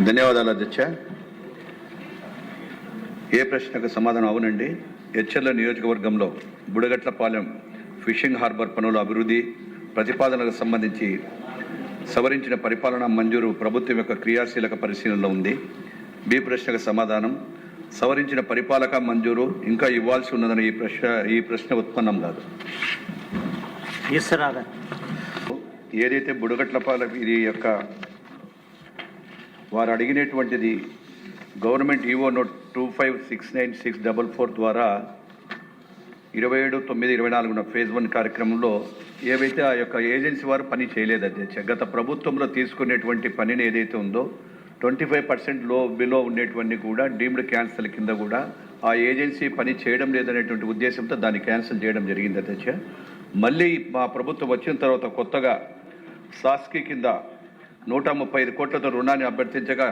ధన్యవాదాలు అధ్యక్ష. ఏ ప్రశ్నకు సమాధానం అవునండి. ఎచ్చర్ల నియోజకవర్గంలో బుడగట్లపాలెం ఫిషింగ్ హార్బర్ పనుల అభివృద్ధి ప్రతిపాదనలకు సంబంధించి సవరించిన పరిపాలన మంజూరు ప్రభుత్వం యొక్క క్రియాశీలక పరిశీలనలో ఉంది. బి ప్రశ్నకు సమాధానం సవరించిన పరిపాలక మంజూరు ఇంకా ఇవ్వాల్సి ఉన్నదని ఈ ప్రశ్న ఉత్పన్నం కాదు. ఏదైతే బుడగట్లపాలెం ఇది యొక్క వారు అడిగినటువంటిది గవర్నమెంట్ ఈవో నోట్ 25696444 ద్వారా 27/9/24 ఫేజ్ 1 కార్యక్రమంలో ఏవైతే ఆ యొక్క ఏజెన్సీ వారు పని చేయలేదు అధ్యక్ష. గత ప్రభుత్వంలో తీసుకునేటువంటి పనిని ఏదైతే ఉందో 25% బిలో ఉండేటువంటి కూడా డీమ్డ్ క్యాన్సల్ కింద కూడా ఆ ఏజెన్సీ పని చేయడం లేదనేటువంటి ఉద్దేశంతో దాన్ని క్యాన్సిల్ చేయడం జరిగింది అధ్యక్ష. మళ్ళీ మా ప్రభుత్వం వచ్చిన తర్వాత కొత్తగా సాస్కి కింద 135 కోట్లతో రుణాన్ని అభ్యర్థించగా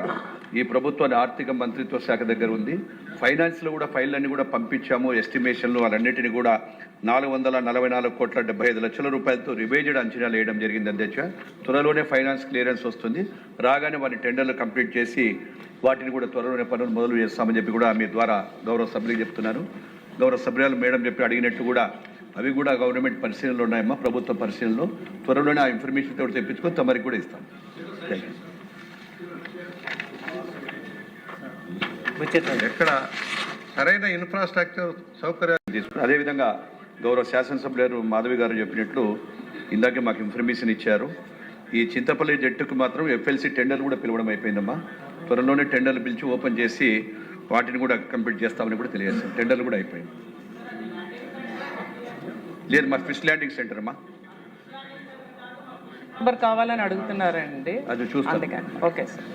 ఈ ప్రభుత్వాన్ని ఆర్థిక మంత్రిత్వ శాఖ దగ్గర ఉంది. ఫైనాన్స్లో కూడా ఫైళ్ళన్నీ కూడా పంపించాము. ఎస్టిమేషన్లు వాళ్ళన్నింటినీ కూడా 444,75,00,000 రూపాయలతో రివైజ్డ్ అంచనాలు వేయడం జరిగింది అధ్యక్ష. త్వరలోనే ఫైనాన్స్ క్లియరెన్స్ వస్తుంది. రాగానే వారి టెండర్లు కంప్లీట్ చేసి వాటిని కూడా త్వరలోనే పనులు మొదలు చేస్తామని చెప్పి కూడా మీ ద్వారా గౌరవ సభ్యులకు చెప్తున్నాను. గౌరవ సభ్యులు మేడం చెప్పి అడిగినట్టు కూడా అవి కూడా గవర్నమెంట్ పరిశీలనలో ఉన్నాయమ్మా, ప్రభుత్వ పరిశీలనలో. త్వరలోనే ఆ ఇన్ఫర్మేషన్ తోటి తెప్పించుకొని తమరికి కూడా ఇస్తాం. ఎక్కడ సరైన ఇన్ఫ్రాస్ట్రక్చర్ సౌకర్యాలు తీసుకుని అదేవిధంగా గౌరవ శాసనసభ్యులు మాధవి గారు చెప్పినట్లు ఇందాకే మాకు ఇన్ఫర్మేషన్ ఇచ్చారు. ఈ చింతపల్లి జట్టుకు మాత్రం ఎఫ్ఎల్సి టెండర్లు కూడా పిలవడం అయిపోయిందమ్మా. త్వరలోనే టెండర్లు పిలిచి ఓపెన్ చేసి వాటిని కూడా కంప్లీట్ చేస్తామని కూడా తెలియజేస్తాం. టెండర్లు కూడా అయిపోయింది. లేదు మా ఫిష్ ల్యాండింగ్ సెంటర్ అమ్మా కావాలని అడుగుతున్నారండి. అది చూస్తాం. Okay sir.